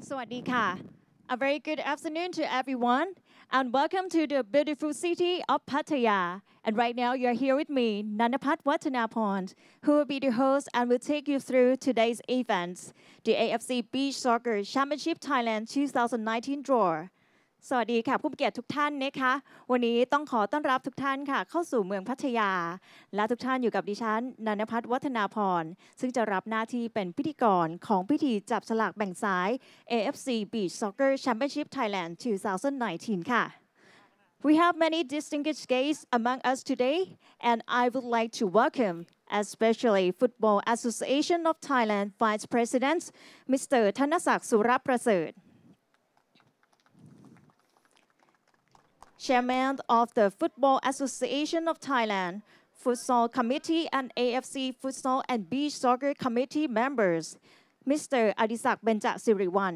สวัสดีค่ะ A very good afternoon to everyone and welcome to the beautiful city of Pattaya. And right now you're here with me, Nanapat Watanapon, who will be the host and will take you through today's events, the AFC Beach Soccer Championship Thailand 2019 draw. สวัสดีค่ะผู้มีเกียรติทุกท่านนะคะวันนี้ต้องขอต้อนรับทุกท่านค่ะเข้าสู่เมืองพัทยาและทุกท่านอยู่กับดิฉันนันพัฒน์วัฒนาพรซึ่งจะรับหน้าที่เป็นพิธีกรของพิธีจับสลากแบ่งสาย AFC Beach Soccer Championship Thailand 2019 ค่ะ We have many distinguished guests among us today and I would like to welcome especially Football Association of Thailand Vice President Mr. ธนศักดิ์สุรประเสริฐChairman of the Football Association of Thailand, Futsal Committee and AFC Futsal and Beach Soccer Committee members, Mr. Adisak Benja Siriwan.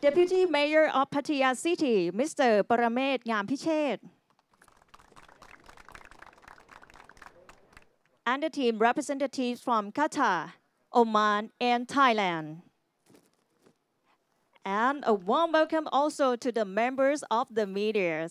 Deputy Mayor of Pattaya City, Mr. Paramet Ngampichet. And the team representatives from Qatar, Oman, and Thailand.And a warm welcome also to the members of the media.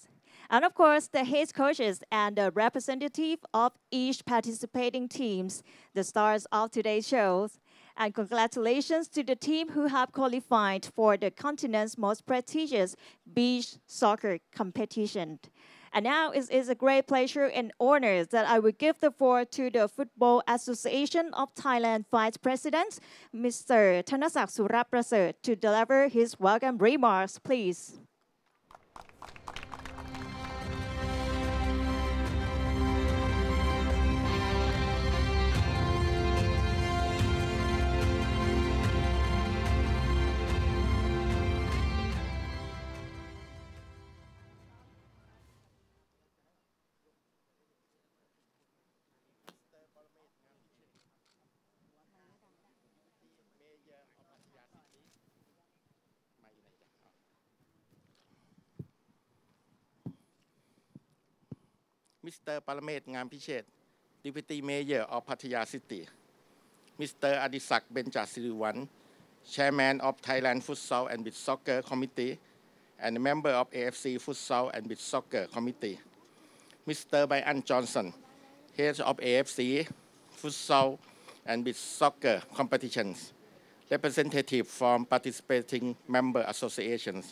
And of course, the head coaches and the representative of each participating teams, the stars of today's shows. And congratulations to the team who have qualified for the continent's most prestigious beach soccer competition.And now it is a great pleasure and honor that I will give the floor to the Football Association of Thailand Vice President, Mr. ธนศักดิ์สุรประเสริฐ to deliver his welcome remarks, please. มิสเตอร์ปรเมศ งามพิเชษฐ์ Deputy Mayor of Pattaya City Mr. อดิศักดิ์ เบญจศิริวัฒน์ Chairman of Thailand Futsal and Beach Soccer Committee and member of AFC Futsal and Beach Soccer Committee Mr. Brian Johnson Head of AFC Futsal and Beach Soccer Competitions Representative from participating member associations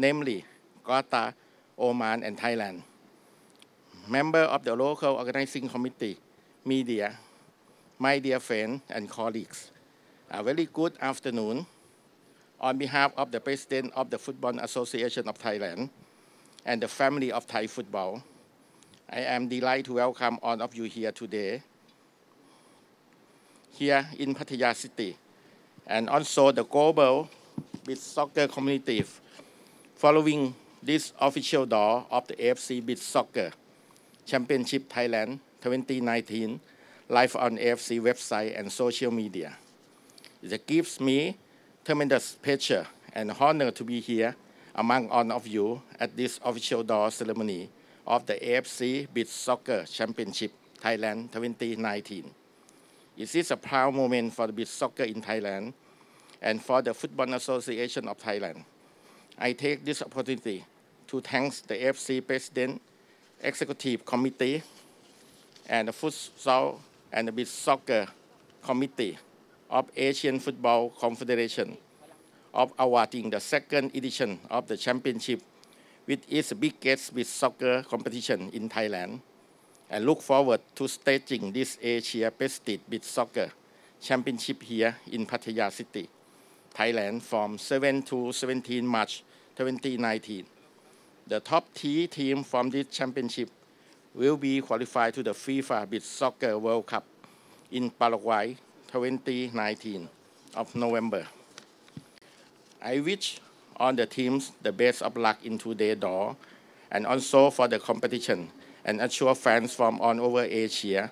namely Qatar, Oman and Thailand.Member of the local organizing committee, media, my dear friends and colleagues, a very good afternoon. On behalf of the President of the Football Association of Thailand and the family of Thai football, I am delighted to welcome all of you here today, here in Pattaya City, and also the global beach soccer community following this official door of the AFC Beach Soccer.Championship Thailand 2019 live on AFC website and social media. It gives me tremendous pleasure and honor to be here among all of you at this official door ceremony of the AFC Beach Soccer Championship Thailand 2019. It is a proud moment for the beach soccer in Thailand and for the Football Association of Thailand. I take this opportunity to thank the AFC President,Executive Committee and the Futsal and the Beach Soccer Committee of Asian Football Confederation of awarding the second edition of the championship with its biggest beach soccer competition in Thailand and look forward to staging this Asia Pacific Beach Soccer Championship here in Pattaya City, Thailand from 7 to 17 March 2019.The top 3 teams from this championship will be qualified to the FIFA Beach Soccer World Cup in Paraguay 2019 of November. I wish all the teams the best of luck into their door and also for the competition and assure fans from all over Asia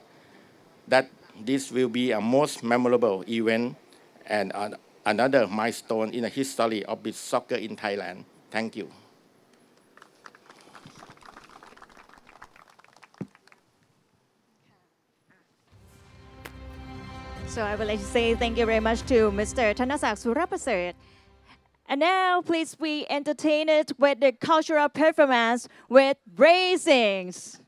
that this will be a most memorable event and another milestone in the history of beach soccer in Thailand. Thank you.ส So I would like to say thank you very much to Mr. Thanasak Suraprasit. And now, please be entertained with the cultural performance with raisings.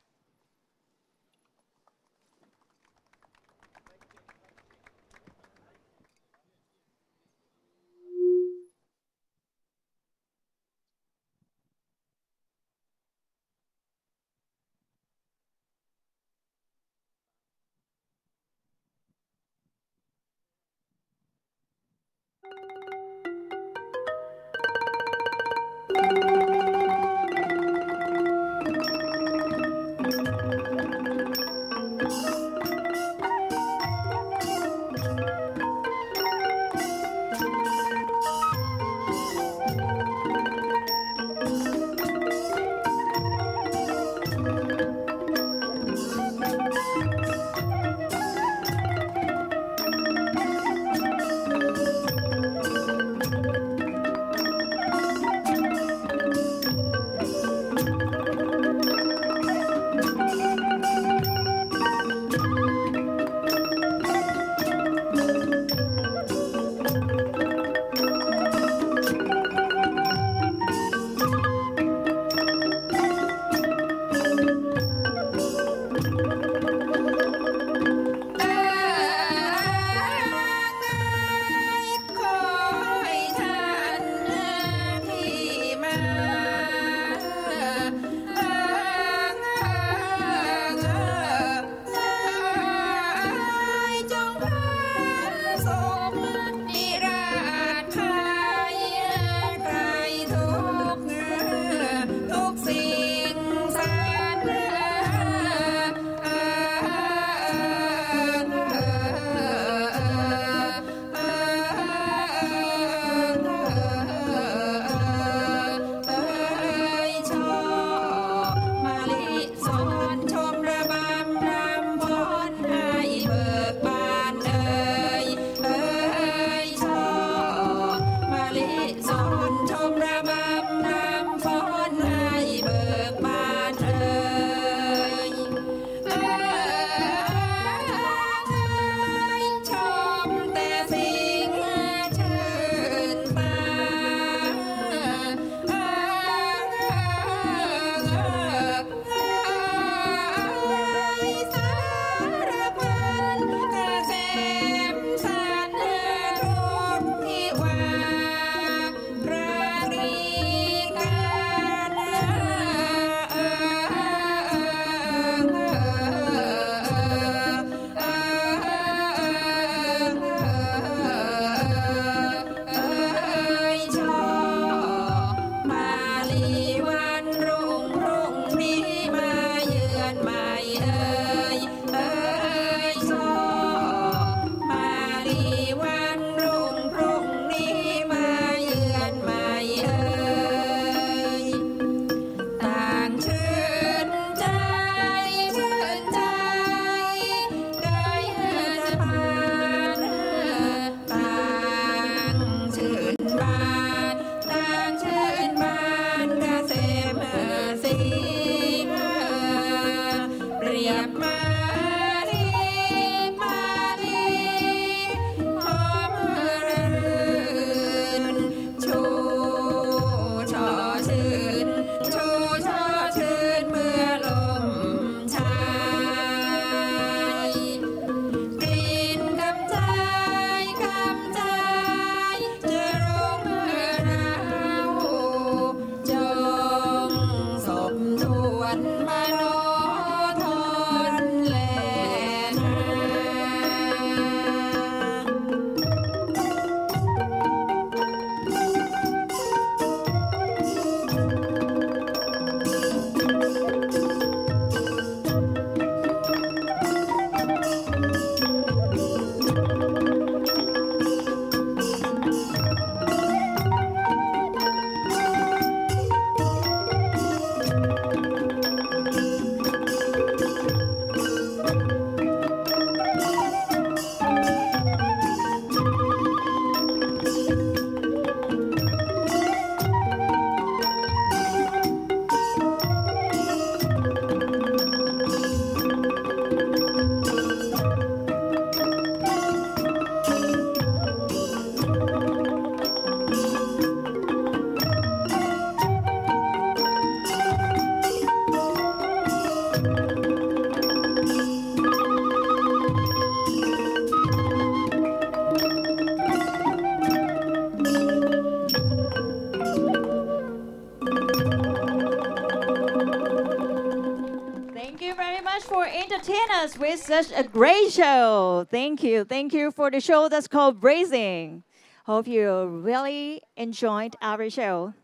us with such a great show. Thank you. Thank you for the show that's called Brazing. Hope you really enjoyed our show.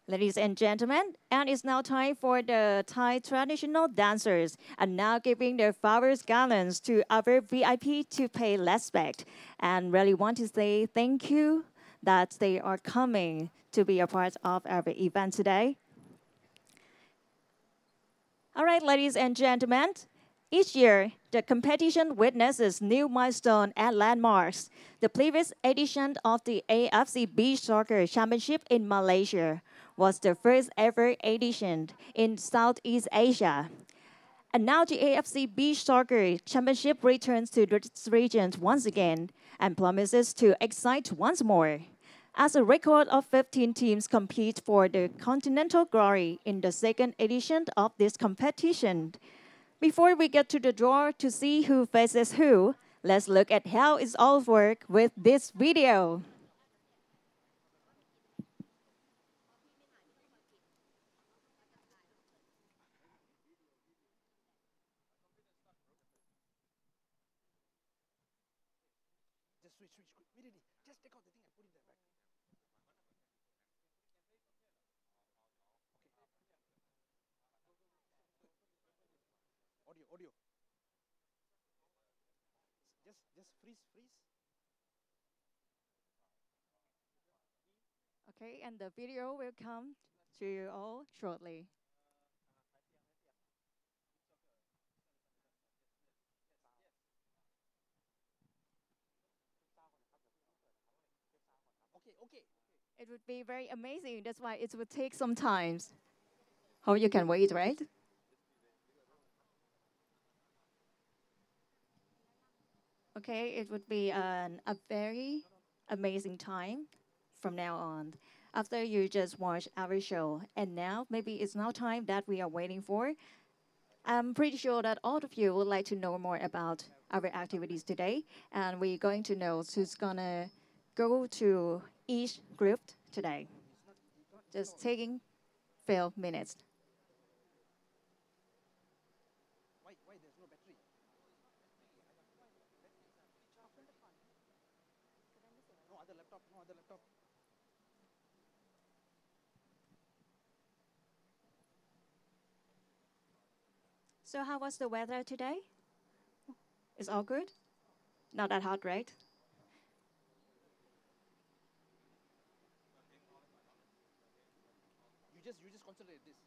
Ladies and gentlemen, and it's now time for the Thai traditional dancers and now giving their flowers garlands to our VIP to pay respect. And really want to say thank you that they are coming to be a part of our event today. All right, ladies and gentlemen, each year, the competition witnesses new milestones and landmarks. The previous edition of the AFC Beach Soccer Championship in Malaysia was the first ever edition in Southeast Asia. And now the AFC Beach Soccer Championship returns to this region once again and promises to excite once more. As a record of 15 teams compete for the continental glory in the second edition of this competition. Before we get to the draw to see who faces who, let's look at how it's all work with this video. Just take out the thing and put it there back. Audio. Just freeze. Okay, and the video will come to you all shortly. Okay. It would be very amazing. That's why it would take some time. Hope you can wait, right? Okay, it would be a very amazing time from now on. After you just watch our show, and now maybe it's now time that we are waiting for. I'm pretty sure that all of you would like to know more about our activities today, and we're going to know who's gonna go to each group today. Just taking few minutes. Why there's no battery? No other laptop. So how was the weather today? It's all good? Not that hot, right? You just concentrate this.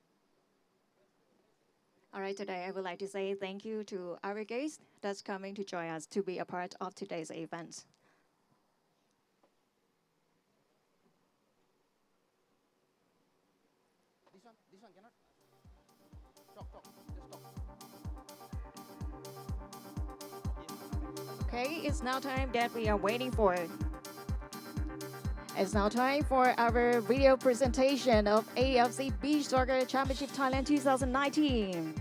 All right, today I would like to say thank you to our guests that's coming to join us to be a part of today's event. This one cannot. Talk. Just talk. Okay, it's now time that we are waiting for. It's now time for our video presentation of AFC Beach Soccer Championship Thailand 2019.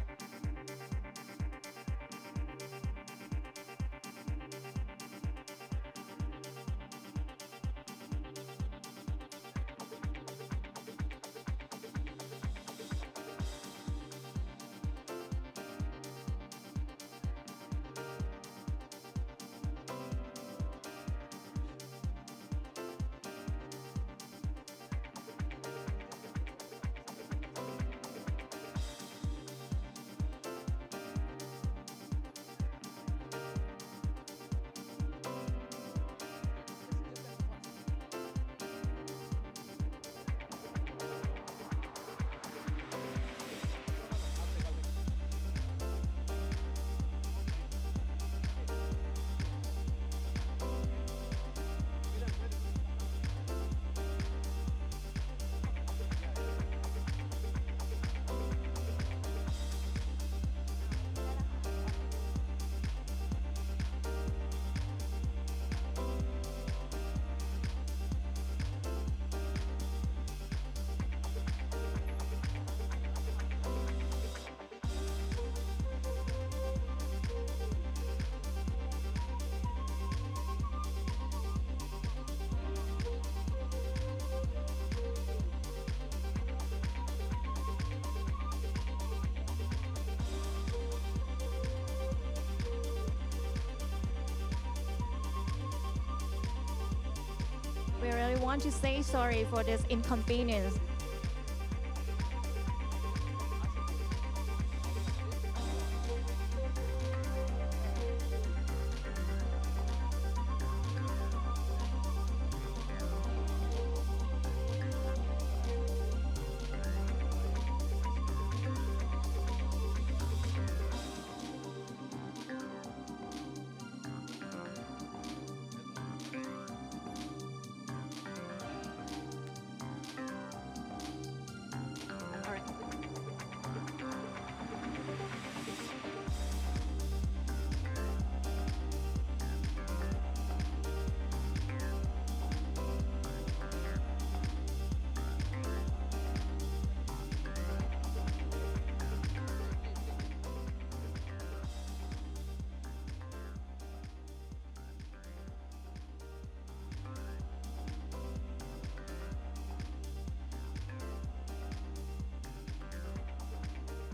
We really want to say sorry for this inconvenience.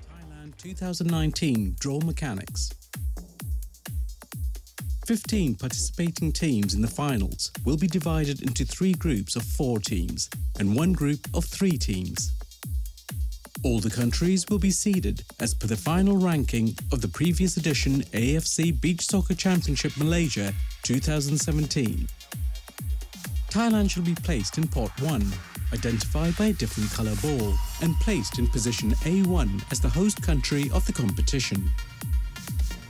Thailand 2019 Draw Mechanics. 15 participating teams in the finals will be divided into 3 groups of 4 teams and 1 group of 3 teams. All the countries will be seeded as per the final ranking of the previous edition AFC Beach Soccer Championship Malaysia 2017. Thailand shall be placed in pot 1, identified by a different colour ball, and placed in position A1 as the host country of the competition.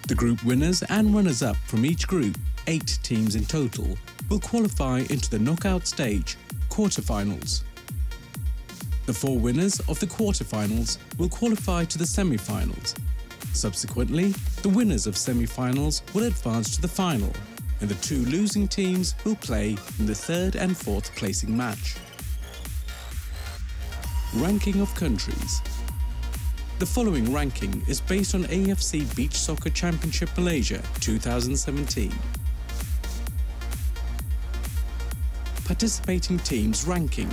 The group winners and runners-up from each group, 8 teams in total, will qualify into the knockout stage, quarter-finals. The 4 winners of the quarter-finals will qualify to the semi-finals. Subsequently, the winners of semi-finals will advance to the final, and the 2 losing teams will play in the 3rd and 4th placing match. Ranking of countries. The following ranking is based on AFC Beach Soccer Championship Malaysia 2017. Participating teams ranking.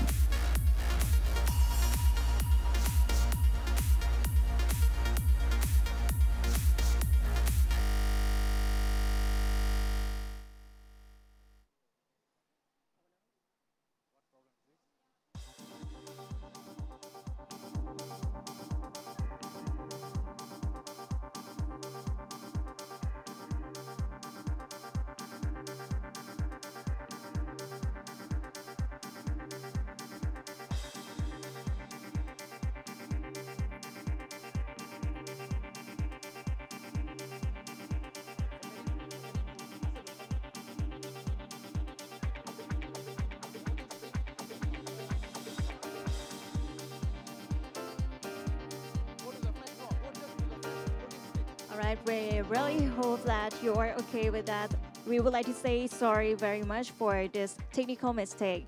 Alright, we really hope that you're okay with that. We would like to say sorry very much for this technical mistake.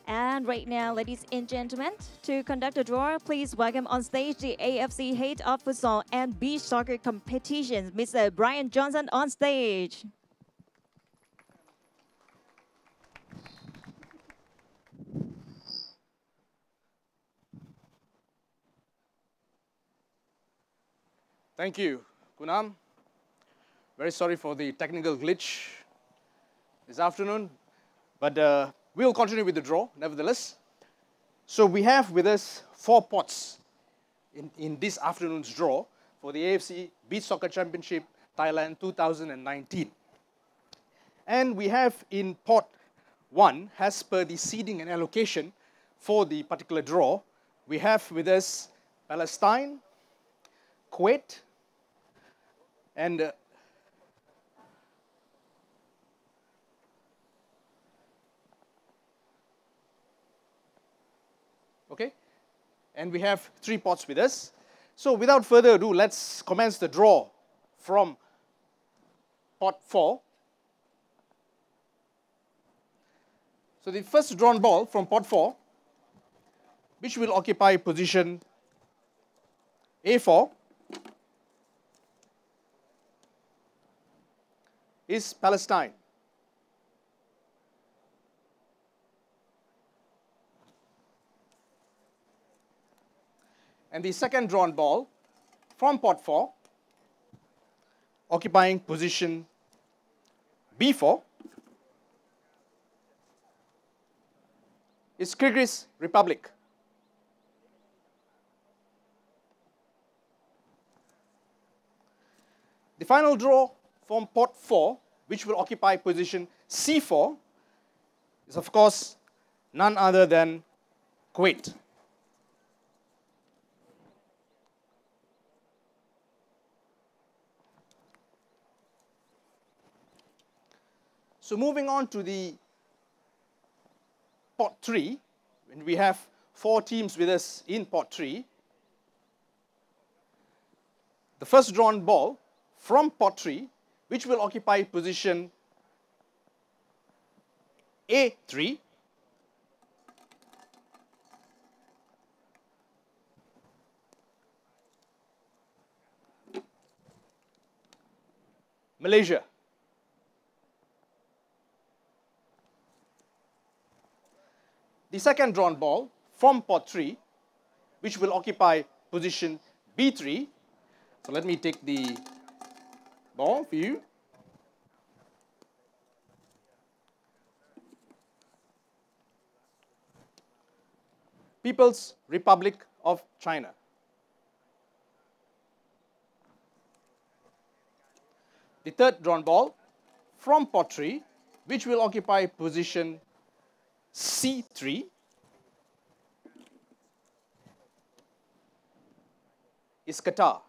And right now, ladies and gentlemen, to conduct the draw, please welcome on stage the AFC Head of Futsal and Beach Soccer Competitions, Mr. Brian Johnson on stage. Thank you, Kunam. Very sorry for the technical glitch this afternoon, but we'll continue with the draw nevertheless. So we have with us 4 pots in this afternoon's draw for the AFC Beach Soccer Championship Thailand 2019. And we have in pot 1, as per the seeding and allocation for the particular draw, we have with us Palestine, Kuwait, and okay, and we have 3 pots with us. So without further ado, let's commence the draw from pot 4. So the first drawn ball from pot 4, which will occupy position A4, is Palestine. And the second drawn ball from pot 4, occupying position B4, is Kyrgyz Republic. The final draw from pot 4, which will occupy position C4, is of course none other than Kuwait. So moving on to the pot 3, when we have 4 teams with us in pot 3, the first drawn ball from pot 3, which will occupy position A3, Malaysia. The second drawn ball from pot 3, which will occupy position B3. So let me take the ball for you. People's Republic of China. The third drawn ball from pot 3, which will occupy position C3, is Qatar.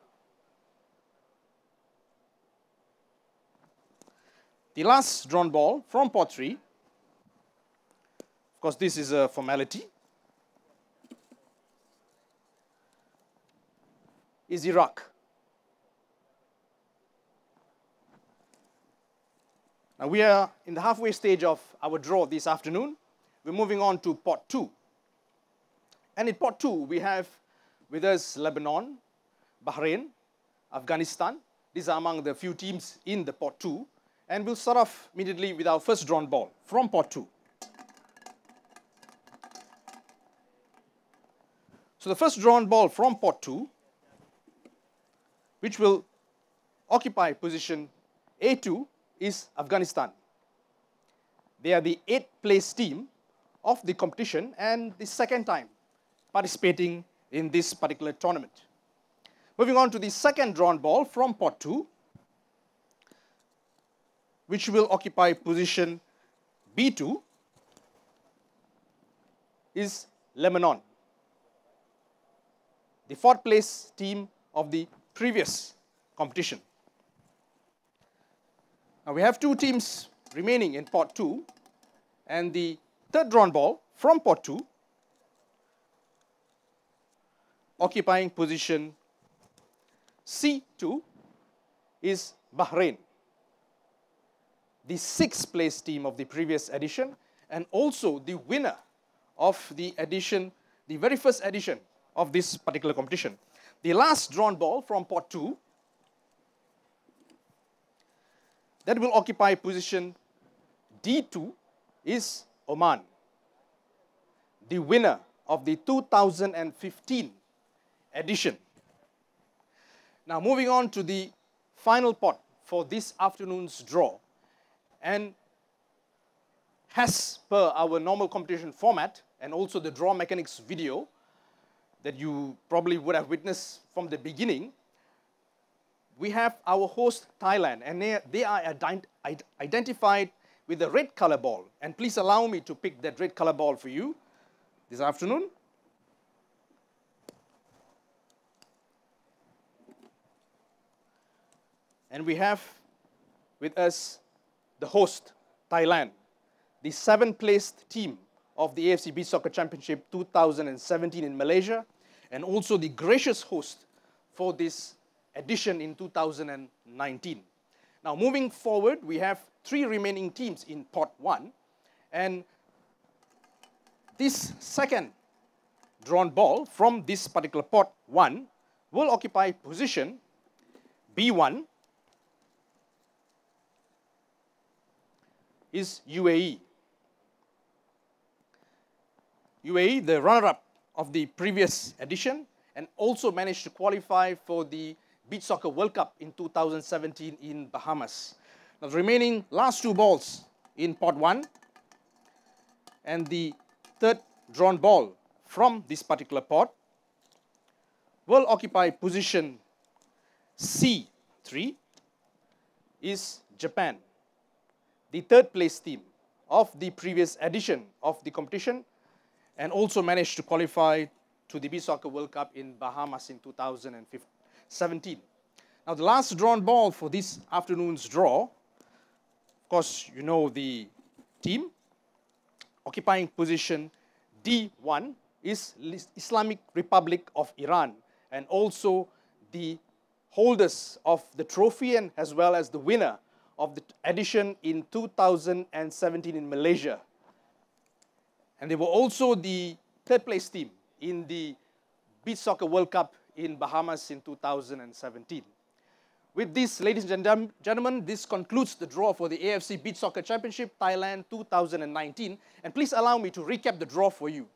The last drawn ball from pot 3, of course this is a formality, is Iraq. Now we are in the halfway stage of our draw this afternoon. We're moving on to pot 2. And in pot 2, we have with us Lebanon, Bahrain, Afghanistan. These are among the few teams in the pot 2. And we'll start off immediately with our first drawn ball from pot 2. So the first drawn ball from pot 2, which will occupy position A2, is Afghanistan. They are the 8th place team of the competition and the second time participating in this particular tournament. Moving on to the second drawn ball from pot 2, which will occupy position B2, is Lebanon, the 4th place team of the previous competition. Now we have 2 teams remaining in pot 2, and the third drawn ball from pot 2, occupying position C2, is Bahrain, the 6th place team of the previous edition, and also the winner of the edition, the very first edition of this particular competition. The last drawn ball from pot 2, that will occupy position D2, is Oman, the winner of the 2015 edition. Now moving on to the final pot for this afternoon's draw, and as per our normal competition format and also the draw mechanics video that you probably would have witnessed from the beginning, we have our host Thailand, and they are identified with the red color ball. And please allow me to pick that red color ball for you this afternoon. And we have with us the host, Thailand, the 7th placed team of the AFC Beach Soccer Championship 2017 in Malaysia, and also the gracious host for this edition in 2019. Now moving forward, we have 3 remaining teams in pot 1, and this second drawn ball from this particular pot 1 will occupy position B1, is UAE. UAE, the runner-up of the previous edition, and also managed to qualify for the Beach Soccer World Cup in 2017 in Bahamas. Now, the remaining last 2 balls in pot 1 and the third drawn ball from this particular pot will occupy position C3 is Japan, the third place team of the previous edition of the competition, and also managed to qualify to the Beach Soccer World Cup in Bahamas in 2017. Now, the last drawn ball for this afternoon's draw, of course, you know the team occupying position D1 is Islamic Republic of Iran, and also the holders of the trophy and as well as the winner of the edition in 2017 in Malaysia. And they were also the third place team in the Beach Soccer World Cup in Bahamas in 2017. With this, ladies and gentlemen, this concludes the draw for the AFC Beach Soccer Championship Thailand 2019. And please allow me to recap the draw for you.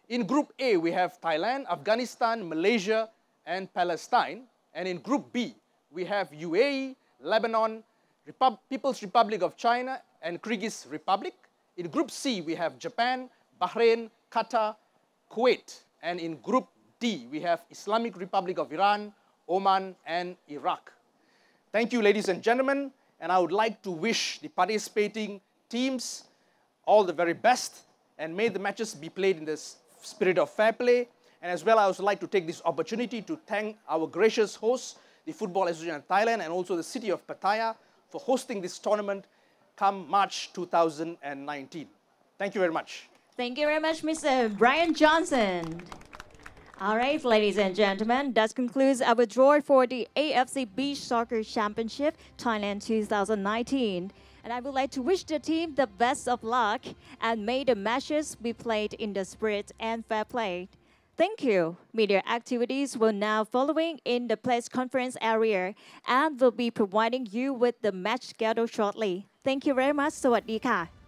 In Group A, we have Thailand, Afghanistan, Malaysia, and Palestine. And in Group B, we have UAE, Lebanon, People's Republic of China, and Kyrgyz Republic. In Group C, we have Japan, Bahrain, Qatar, Kuwait. And in Group D, we have Islamic Republic of Iran, Oman, and Iraq. Thank you, ladies and gentlemen, and I would like to wish the participating teams all the very best, and may the matches be played in the spirit of fair play. And as well, I would like to take this opportunity to thank our gracious hosts, the Football Association of Thailand, and also the city of Pattaya for hosting this tournament come March 2019. Thank you very much. Thank you very much, Mr. Brian Johnson. All right, ladies and gentlemen, that concludes our draw for the AFC Beach Soccer Championship Thailand 2019. And I would like to wish the team the best of luck and may the matches be played in the spirit and fair play. Thank you. Media activities will now following in the press conference area and will be providing you with the match schedule shortly. Thank you very much. สวัสดีค่ะ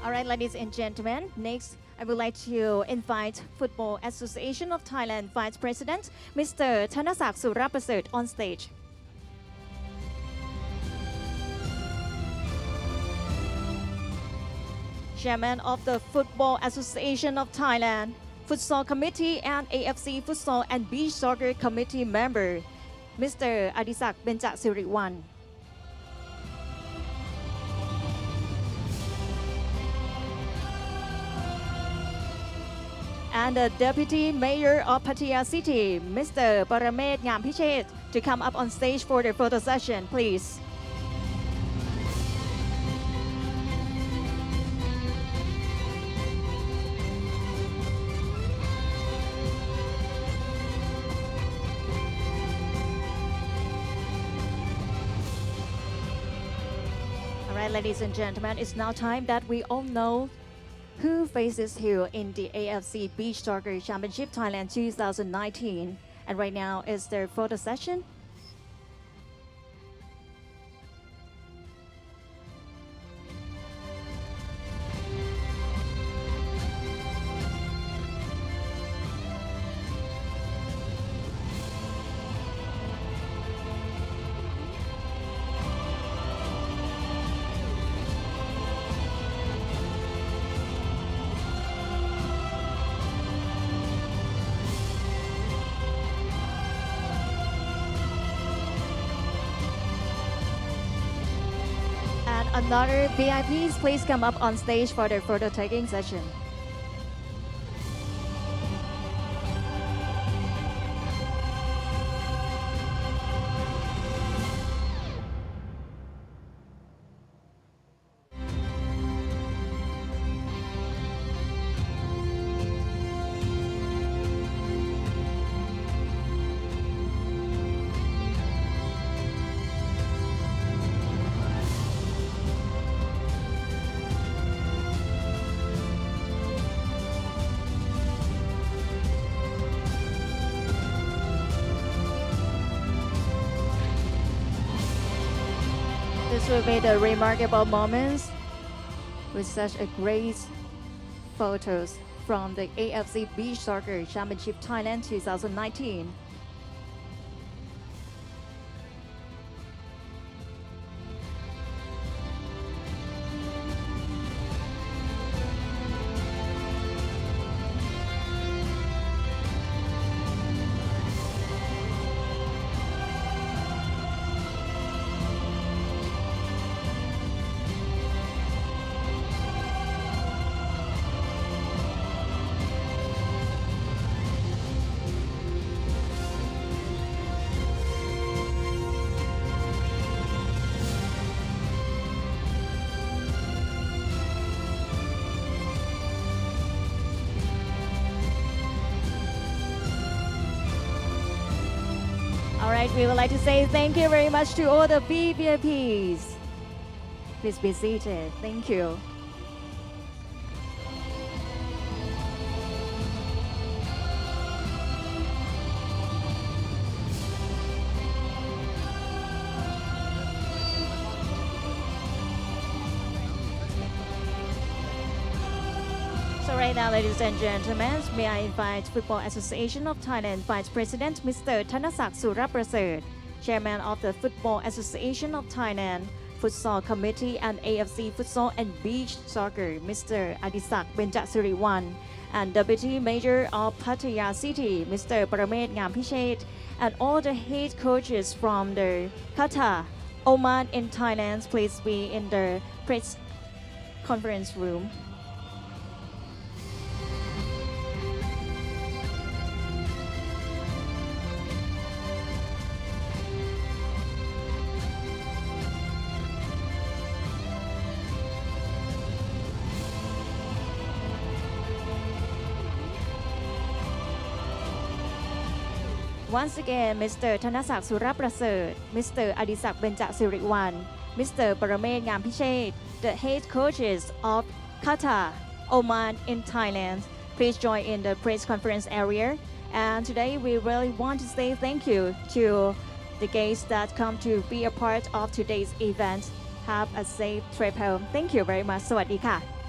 All right, ladies and gentlemen, next I would like to invite Football Association of Thailand Vice President, Mr. Thanasak Suraprasert on stage. Chairman of the Football Association of Thailand, Futsal Committee and AFC Futsal and Beach Soccer Committee member, Mr. Adisak Benjasiriwan. And the Deputy Mayor of Pattaya City, Mr. Paramet Ngampichit, to come up on stage for the photo session, please. All right, ladies and gentlemen, it's now time that we all know who faces who in the AFC Beach Soccer Championship Thailand 2019. And right now is their photo session. Another VIPs, please come up on stage for their photo taking session. This will be the remarkable moments with such a great photos from the AFC Beach Soccer Championship Thailand 2019. All right, we would like to say thank you very much to all the BVIPs. Please be seated. Thank you. So right now, ladies and gentlemen, may I invite Football Association of Thailand Vice President Mr. Thanasak Suraprasert, Chairman of the Football Association of Thailand Futsal Committee and AFC Futsal and Beach Soccer, Mr. Adisak Benjasiriwan, and Deputy Mayor of Pattaya City, Mr. Paramet Ngampishet, and all the head coaches from the Qatar, Oman, and Thailand. Please be in the press conference room. Once again, Mr. Thanasak Suraprasert, Mr. Adisak Benjasiriwan, Mr. Paramet Ngampishet, the head coaches of Qatar, Oman, in Thailand. Please join in the press conference area. And today we really want to say thank you to the guests that come to be a part of today's event. Have a safe trip home. Thank you very much. สวัสดีค่ะ